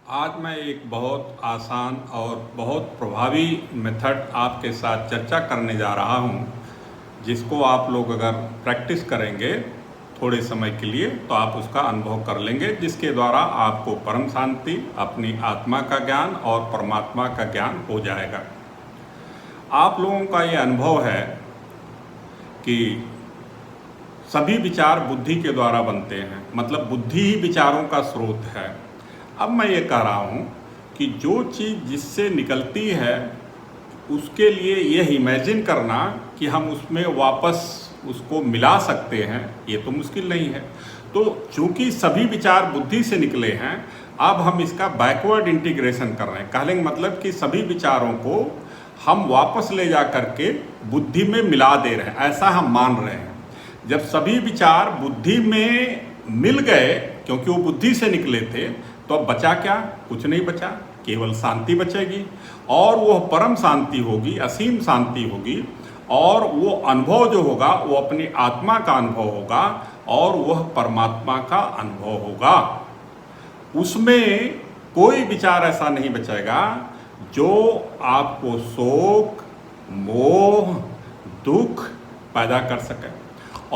आज मैं एक बहुत आसान और बहुत प्रभावी मेथड आपके साथ चर्चा करने जा रहा हूं, जिसको आप लोग अगर प्रैक्टिस करेंगे थोड़े समय के लिए तो आप उसका अनुभव कर लेंगे, जिसके द्वारा आपको परम शांति, अपनी आत्मा का ज्ञान और परमात्मा का ज्ञान हो जाएगा। आप लोगों का ये अनुभव है कि सभी विचार बुद्धि के द्वारा बनते हैं, मतलब बुद्धि ही विचारों का स्रोत है। अब मैं ये कह रहा हूँ कि जो चीज़ जिससे निकलती है उसके लिए यह इमेजिन करना कि हम उसमें वापस उसको मिला सकते हैं, ये तो मुश्किल नहीं है। तो चूंकि सभी विचार बुद्धि से निकले हैं, अब हम इसका बैकवर्ड इंटीग्रेशन कर रहे हैं। कहने का मतलब कि सभी विचारों को हम वापस ले जा करके बुद्धि में मिला दे रहे हैं, ऐसा हम मान रहे हैं। जब सभी विचार बुद्धि में मिल गए, क्योंकि वो बुद्धि से निकले थे, तो अब बचा क्या? कुछ नहीं बचा, केवल शांति बचेगी और वो परम शांति होगी, असीम शांति होगी। और वो अनुभव जो होगा वो अपनी आत्मा का अनुभव होगा और वह परमात्मा का अनुभव होगा। उसमें कोई विचार ऐसा नहीं बचेगा जो आपको शोक, मोह, दुख पैदा कर सके।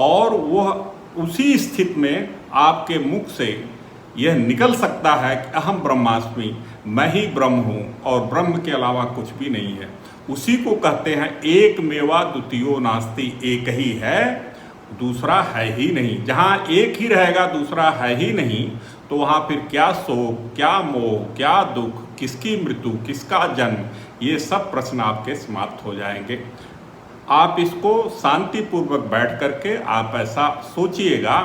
और वह उसी स्थिति में आपके मुख से यह निकल सकता है कि अहम ब्रह्मास्मि, मैं ही ब्रह्म हूँ और ब्रह्म के अलावा कुछ भी नहीं है। उसी को कहते हैं एक मेवा द्वितीयो नास्ति, एक ही है, दूसरा है ही नहीं। जहाँ एक ही रहेगा, दूसरा है ही नहीं, तो वहाँ फिर क्या शोक, क्या मोह, क्या दुख, किसकी मृत्यु, किसका जन्म, ये सब प्रश्न आपके समाप्त हो जाएंगे। आप इसको शांतिपूर्वक बैठ करके आप ऐसा सोचिएगा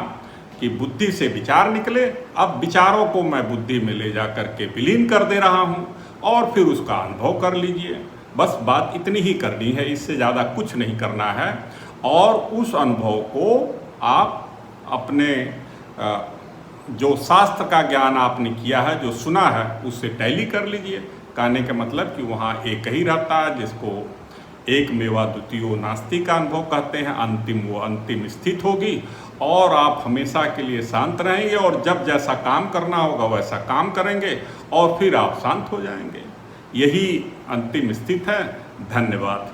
कि बुद्धि से विचार निकले, अब विचारों को मैं बुद्धि में ले जा करके विलीन कर दे रहा हूँ और फिर उसका अनुभव कर लीजिए। बस बात इतनी ही करनी है, इससे ज़्यादा कुछ नहीं करना है। और उस अनुभव को आप अपने जो शास्त्र का ज्ञान आपने किया है, जो सुना है, उससे टैली कर लीजिए। कहने का मतलब कि वहाँ एक ही रहता है, जिसको एक मेवा द्वितीयो नास्ति का अनुभव कहते हैं। अंतिम वो अंतिम स्थित होगी और आप हमेशा के लिए शांत रहेंगे और जब जैसा काम करना होगा वैसा काम करेंगे और फिर आप शांत हो जाएंगे। यही अंतिम स्थिति है। धन्यवाद।